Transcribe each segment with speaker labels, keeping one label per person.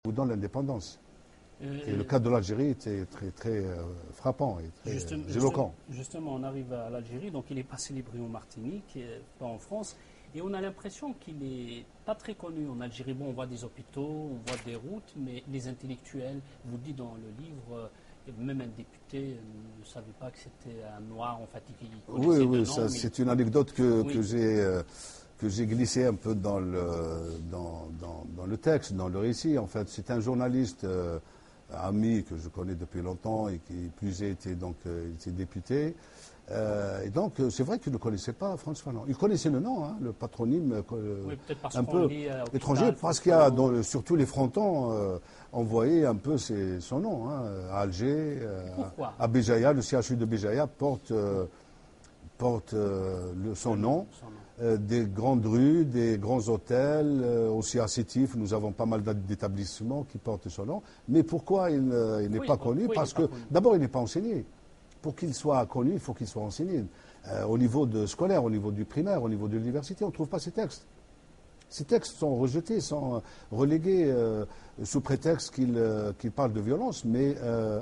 Speaker 1: vous donne l'indépendance. Et le cas de l'Algérie était très frappant et très éloquent.
Speaker 2: Justement, on arrive à l'Algérie, donc il n'est pas célébré en Martinique, pas en France, et on a l'impression qu'il n'est pas très connu en Algérie. Bon, on voit des hôpitaux, on voit des routes, mais les intellectuels, vous dit dans le livre, même un député ne savait pas que c'était un noir, en fait,
Speaker 1: Oui, ça, c'est une anecdote que j'ai glissée un peu dans le texte, dans le récit. En fait, c'est un journaliste ami que je connais depuis longtemps et qui plus était député. Et donc, c'est vrai qu'il ne connaissait pas Frantz Fanon. Il connaissait le nom, le patronyme un peu étranger, parce qu'il y a, surtout les frontons, envoyé un peu son nom. À Alger, à Béjaïa, le CHU de Béjaïa porte son nom. Des grandes rues, des grands hôtels, aussi à Sétif, nous avons pas mal d'établissements qui portent son nom. Mais pourquoi il n'est pas connu? Parce que, d'abord, il n'est pas enseigné. Pour qu'il soit connu, il faut qu'il soit enseigné. Au niveau scolaire, au niveau du primaire, au niveau de l'université, on ne trouve pas ces textes. Ces textes sont rejetés, sont relégués sous prétexte qu'ils parlent de violence. Mais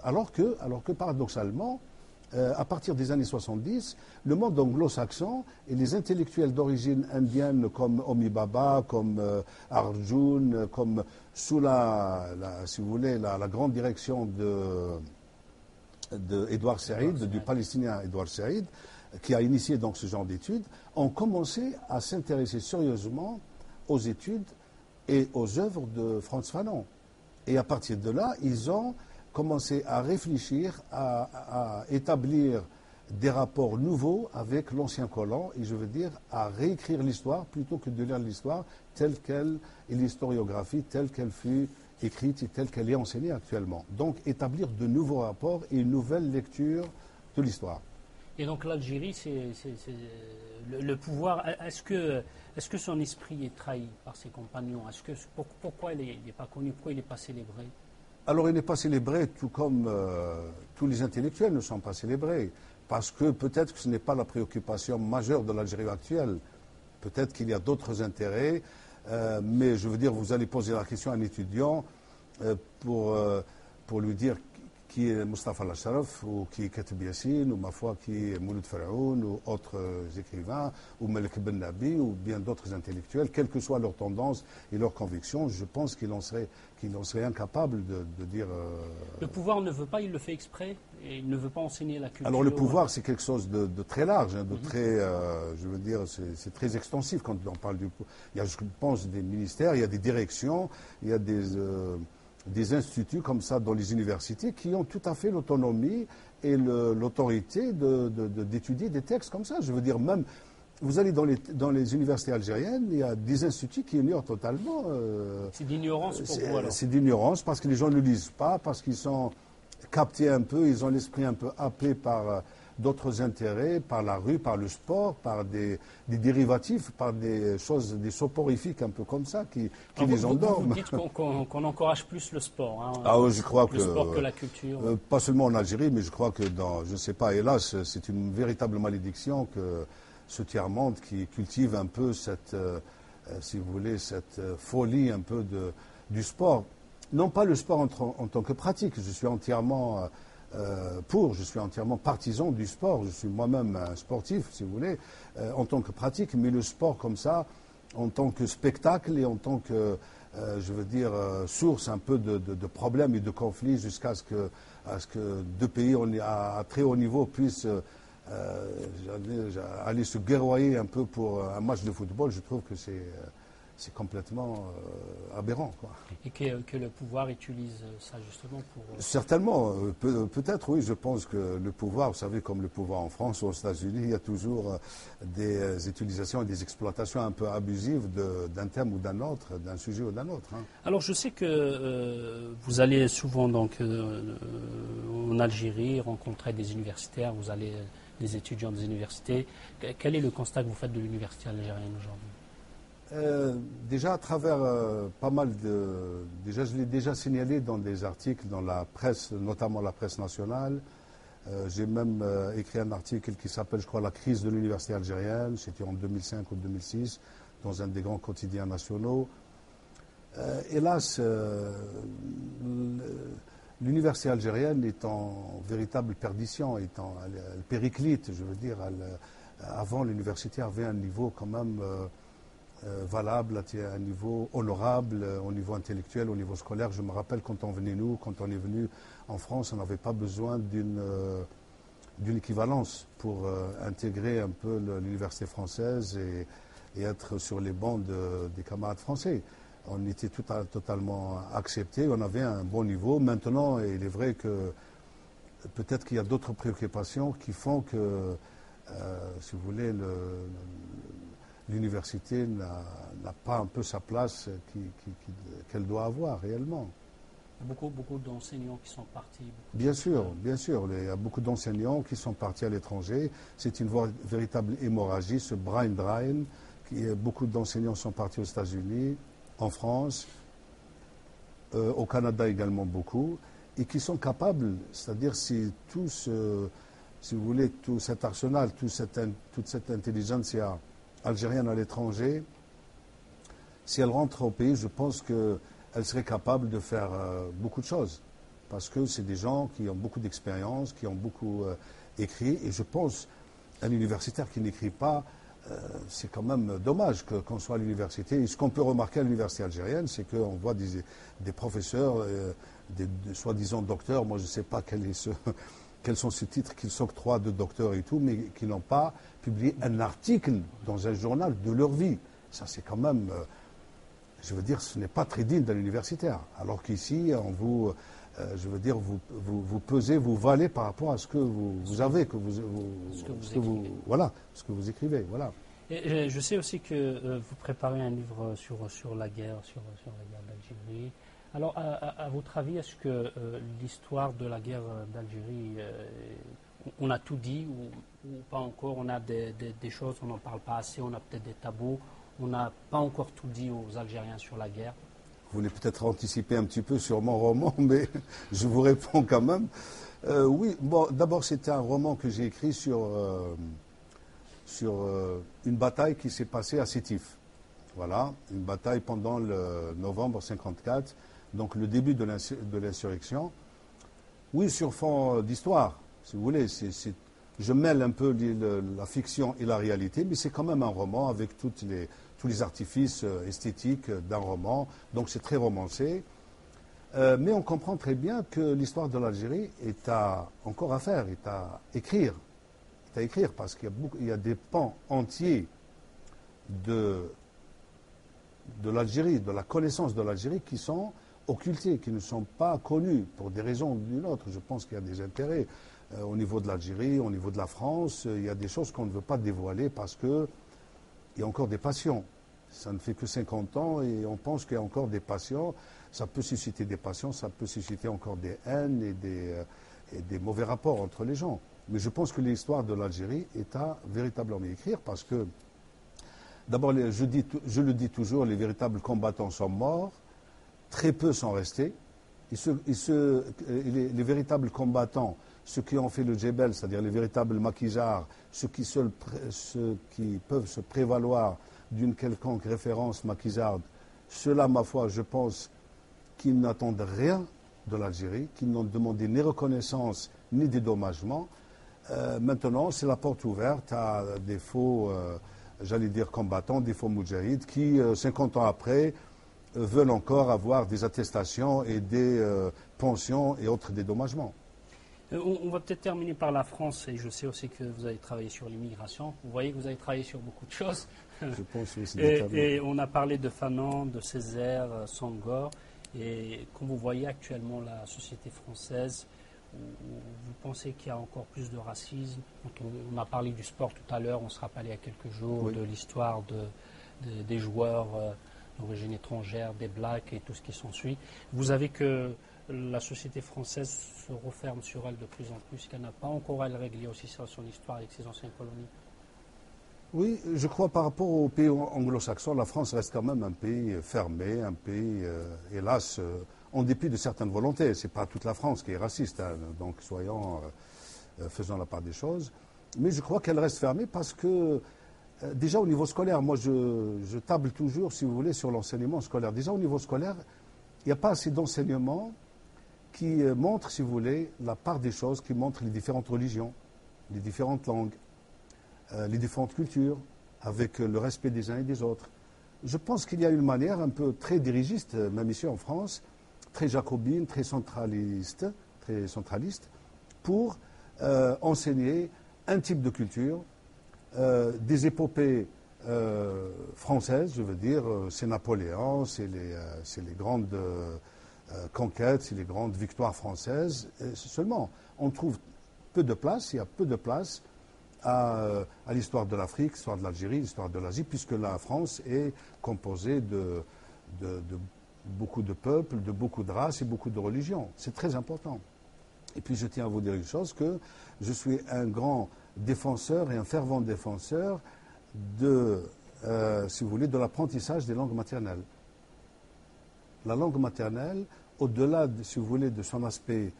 Speaker 1: alors que paradoxalement, à partir des années 70, le monde anglo-saxon et les intellectuels d'origine indienne comme Homi Bhabha, comme Arjun, comme sous si vous voulez, la grande direction de Edouard Saïd, du Palestinien Edouard Saïd, qui a initié donc ce genre d'études, ont commencé à s'intéresser sérieusement aux études et aux œuvres de Frantz Fanon. Et à partir de là, ils ont commencé à réfléchir, à établir des rapports nouveaux avec l'ancien colon, et je veux dire à réécrire l'histoire plutôt que de lire l'histoire telle qu'elle et l'historiographie telle qu'elle fut écrite et telle qu'elle est enseignée actuellement. Donc établir de nouveaux rapports et une nouvelle lecture de l'histoire.
Speaker 2: Et donc l'Algérie, c'est le pouvoir. Est-ce que son esprit est trahi par ses compagnons? Pourquoi il n'est pas connu? Pourquoi il n'est pas célébré?
Speaker 1: Alors il n'est pas célébré tout comme tous les intellectuels ne sont pas célébrés, parce que peut-être que ce n'est pas la préoccupation majeure de l'Algérie actuelle. Peut-être qu'il y a d'autres intérêts, mais je veux dire, vous allez poser la question à un étudiant pour lui dire qui est Mustafa al-Ashraf, ou qui est Katib Yassine, ou ma foi qui est Mouloud Faraoun, ou autres écrivains, ou Malik Ben Nabi, ou bien d'autres intellectuels, quelles que soient leurs tendances et leurs convictions, je pense qu'ils en seraient incapables de dire...
Speaker 2: Le pouvoir ne veut pas, il le fait exprès, et il ne veut pas enseigner la culture.
Speaker 1: Alors le pouvoir, c'est quelque chose de très large, de très, je veux dire, c'est très extensif quand on parle du pouvoir. Il y a, je pense, des ministères, il y a des directions, il y a des instituts comme ça dans les universités qui ont tout à fait l'autonomie et l'autorité d'étudier des textes comme ça. Je veux dire, même, vous allez dans les universités algériennes, il y a des instituts qui ignorent totalement.
Speaker 2: C'est d'ignorance pour vous alors?
Speaker 1: C'est d'ignorance parce que les gens ne lisent pas, parce qu'ils sont captés un peu, ils ont l'esprit un peu happé par d'autres intérêts, par la rue, par le sport, par des dérivatifs, par des choses, des soporifiques un peu comme ça qui les endorment.
Speaker 2: Vous dites qu'on encourage plus le sport, hein,
Speaker 1: je crois
Speaker 2: le sport que la culture.
Speaker 1: Pas seulement en Algérie, mais je crois que je ne sais pas, hélas, c'est une véritable malédiction que ce tiers-monde qui cultive un peu cette, si vous voulez, cette folie un peu du sport. Non pas le sport en tant que pratique, je suis entièrement... je suis entièrement partisan du sport. Je suis moi-même un sportif, si vous voulez, en tant que pratique, mais le sport comme ça, en tant que spectacle et en tant que, je veux dire, source un peu de problèmes et de conflits jusqu'à ce que deux pays à très haut niveau puissent aller se guerroyer un peu pour un match de football, je trouve que c'est complètement aberrant, quoi.
Speaker 2: Et que le pouvoir utilise ça justement pour...
Speaker 1: Certainement, peut-être oui, je pense que le pouvoir, vous savez, comme le pouvoir en France ou aux États-Unis, il y a toujours des utilisations et des exploitations un peu abusives d'un thème ou d'un autre, d'un sujet ou d'un autre.
Speaker 2: Alors je sais que vous allez souvent donc en Algérie rencontrer des universitaires, vous allez des étudiants des universités. Quel est le constat que vous faites de l'université algérienne aujourd'hui?
Speaker 1: Déjà à travers pas mal déjà je l'ai déjà signalé dans des articles dans la presse, notamment la presse nationale. J'ai même écrit un article qui s'appelle, je crois, La crise de l'université algérienne. C'était en 2005 ou 2006 dans un des grands quotidiens nationaux. Hélas, l'université algérienne est en véritable perdition, elle périclite, je veux dire. Avant, l'université avait un niveau quand même valable, un niveau honorable au niveau intellectuel, au niveau scolaire. Je me rappelle quand on est venu en France, on n'avait pas besoin d'une équivalence pour intégrer un peu l'université française et être sur les bancs des camarades français. On était totalement acceptés, on avait un bon niveau. Maintenant, il est vrai que peut-être qu'il y a d'autres préoccupations qui font que, si vous voulez, l'université n'a pas un peu sa place qu'elle doit avoir réellement.
Speaker 2: Il y a beaucoup d'enseignants qui sont partis.
Speaker 1: Bien sûr. Il y a beaucoup d'enseignants qui sont partis à l'étranger. C'est une véritable hémorragie, ce brain drain. Beaucoup d'enseignants sont partis aux États-Unis, en France, au Canada également beaucoup, et qui sont capables, c'est-à-dire si vous voulez, tout cet arsenal, toute cette intelligentsia algérienne à l'étranger, si elle rentre au pays, je pense qu'elle serait capable de faire beaucoup de choses, parce que c'est des gens qui ont beaucoup d'expérience, qui ont beaucoup écrit, et je pense un universitaire qui n'écrit pas, c'est quand même dommage qu'on soit à l'université. Et ce qu'on peut remarquer à l'université algérienne, c'est qu'on voit des professeurs, des soi-disant docteurs, moi je ne sais pas quels sont ces titres qu'ils s'octroient de docteurs et tout, mais qui n'ont pas publié un article dans un journal de leur vie. Ça c'est quand même, je veux dire, ce n'est pas très digne d'un universitaire. Alors qu'ici, je veux dire, vous pesez, vous valez par rapport à ce que vous avez, ce que vous écrivez, voilà.
Speaker 2: Et je sais aussi que vous préparez un livre sur la guerre, sur la guerre d'Algérie. Alors, à votre avis, est-ce que l'histoire de la guerre d'Algérie, on a tout dit ou pas encore? On a des choses, on n'en parle pas assez, on a peut-être des tabous. On n'a pas encore tout dit aux Algériens sur la guerre.
Speaker 1: Vous voulez peut-être anticiper un petit peu sur mon roman, mais je vous réponds quand même. Oui, bon, d'abord c'était un roman que j'ai écrit sur une bataille qui s'est passée à Sétif. Voilà, une bataille pendant le novembre 54, donc le début de l'insurrection. Oui, sur fond d'histoire, si vous voulez. Je mêle un peu la fiction et la réalité, mais c'est quand même un roman avec tous les artifices esthétiques d'un roman, donc c'est très romancé. Mais on comprend très bien que l'histoire de l'Algérie est encore à faire, est à écrire. Parce qu'il y a des pans entiers de l'Algérie, de la connaissance de l'Algérie qui sont occultés, qui ne sont pas connus pour des raisons ou d'une autre. Je pense qu'il y a des intérêts au niveau de l'Algérie, au niveau de la France. Il y a des choses qu'on ne veut pas dévoiler parce qu'il y a encore des passions. Ça ne fait que 50 ans et on pense qu'il y a encore des passions. Ça peut susciter des passions, ça peut susciter encore des haines et des mauvais rapports entre les gens. Mais je pense que l'histoire de l'Algérie est à véritablement écrire parce que, d'abord, je le dis toujours, les véritables combattants sont morts, très peu sont restés. Les véritables combattants, ceux qui ont fait le djebel, c'est-à-dire les véritables maquisards, ceux qui peuvent se prévaloir d'une quelconque référence maquisarde, ceux-là, ma foi, je pense qu'ils n'attendent rien de l'Algérie, qu'ils n'ont demandé ni reconnaissance ni dédommagement. Maintenant, c'est la porte ouverte à des faux, j'allais dire combattants, des faux moudjahides qui, 50 ans après, veulent encore avoir des attestations et des pensions et autres dédommagements.
Speaker 2: On va peut-être terminer par la France, et je sais aussi que vous avez travaillé sur l'immigration. Vous voyez que vous avez travaillé sur beaucoup de choses.
Speaker 1: Je pense aussi.
Speaker 2: Et on a parlé de Fanon, de Césaire, Senghor. Et comme vous voyez actuellement la société française, vous pensez qu'il y a encore plus de racisme? On a parlé du sport tout à l'heure, on se rappelait il y a quelques jours de l'histoire des joueurs d'origine étrangère, des blacks et tout ce qui s'ensuit. Vous avez que la société française se referme sur elle de plus en plus, qu'elle n'a pas encore elle réglé aussi son histoire avec ses anciennes colonies?
Speaker 1: Oui, je crois par rapport aux pays anglo-saxons, la France reste quand même un pays fermé, un pays, hélas, en dépit de certaines volontés. Ce n'est pas toute la France qui est raciste, hein, donc faisons la part des choses. Mais je crois qu'elle reste fermée parce que Déjà au niveau scolaire, moi je table toujours, si vous voulez, sur l'enseignement scolaire. Déjà au niveau scolaire, il n'y a pas assez d'enseignement qui montre, si vous voulez, la part des choses, qui montre les différentes religions, les différentes langues, les différentes cultures, avec le respect des uns et des autres. Je pense qu'il y a une manière un peu très dirigiste, même ici en France, très jacobine, très centraliste, pour enseigner un type de culture, des épopées françaises, je veux dire, c'est Napoléon, c'est les grandes conquêtes, c'est les grandes victoires françaises. Seulement, on trouve peu de place, il y a peu de place à l'histoire de l'Afrique, l'histoire de l'Algérie, l'histoire de l'Asie, puisque la France est composée de beaucoup de peuples, de beaucoup de races et beaucoup de religions. C'est très important. Et puis je tiens à vous dire une chose, que je suis un grand défenseur et un fervent défenseur si vous voulez, de l'apprentissage des langues maternelles. La langue maternelle, au-delà, si vous voulez, de son aspect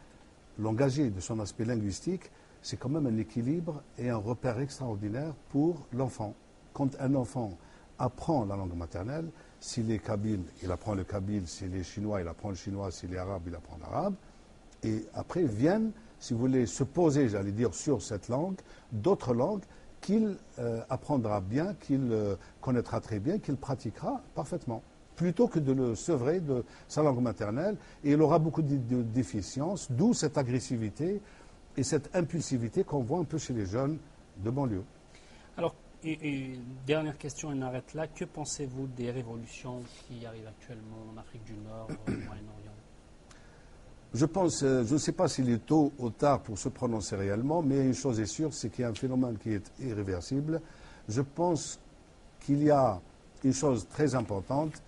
Speaker 1: langagier, de son aspect linguistique, c'est quand même un équilibre et un repère extraordinaire pour l'enfant. Quand un enfant apprend la langue maternelle, s'il est kabyle, il apprend le kabyle, s'il est chinois, il apprend le chinois, s'il est arabe, il apprend l'arabe. Et après viennent, si vous voulez, se poser, j'allais dire, sur cette langue, d'autres langues qu'il apprendra bien, qu'il connaîtra très bien, qu'il pratiquera parfaitement, plutôt que de le sevrer de sa langue maternelle. Et il aura beaucoup de déficiences, d'où cette agressivité et cette impulsivité qu'on voit un peu chez les jeunes de banlieue.
Speaker 2: Alors, une dernière question, on arrête là. Que pensez-vous des révolutions qui arrivent actuellement en Afrique du Nord, au Moyen-Orient?
Speaker 1: Je pense, je ne sais pas s'il est tôt ou tard pour se prononcer réellement, mais une chose est sûre, c'est qu'il y a un phénomène qui est irréversible. Je pense qu'il y a une chose très importante,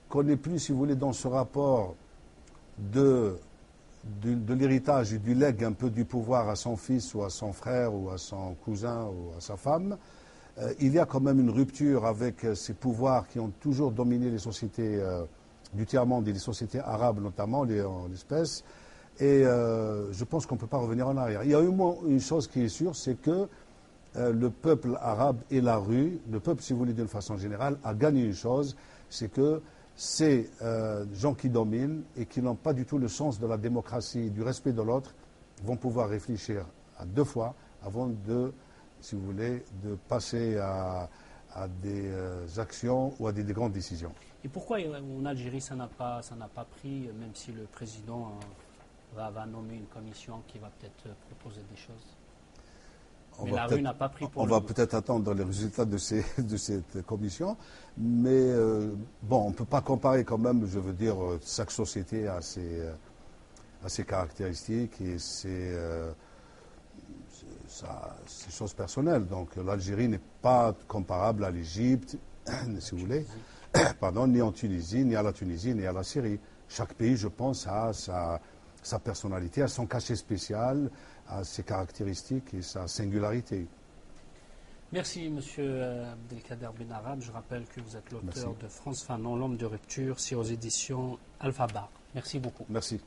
Speaker 1: qu'on n'est plus, si vous voulez, dans ce rapport de l'héritage et du legs un peu du pouvoir à son fils ou à son frère ou à son cousin ou à sa femme. Il y a quand même une rupture avec ces pouvoirs qui ont toujours dominé les sociétés du tiers-monde et les sociétés arabes notamment, en l'espèce. Et je pense qu'on ne peut pas revenir en arrière. Il y a au moins une chose qui est sûre, c'est que le peuple arabe et la rue, le peuple, si vous voulez, d'une façon générale, a gagné une chose, c'est que ces gens qui dominent et qui n'ont pas du tout le sens de la démocratie, du respect de l'autre, vont pouvoir réfléchir à deux fois avant de, si vous voulez, de passer à des actions ou à des grandes décisions.
Speaker 2: Et pourquoi en Algérie ça n'a pas pris, même si le président va nommer une commission qui va peut-être proposer des choses? Mais la rue n'a pas pris pour
Speaker 1: on va peut-être attendre les résultats de cette commission, mais bon, on ne peut pas comparer quand même, je veux dire, chaque société a ses caractéristiques et ses choses personnelles. Donc l'Algérie n'est pas comparable à l'Égypte, si vous voulez, pardon, ni en Tunisie, ni à la Tunisie, ni à la Syrie. Chaque pays, je pense, a sa personnalité, a son cachet spécial, a ses caractéristiques et sa singularité.
Speaker 2: Merci, M. Abdelkader Benarab. Je rappelle que vous êtes l'auteur de France Fanon, l'homme de rupture, c'est aux éditions Alpha Bar. Merci beaucoup.
Speaker 1: Merci.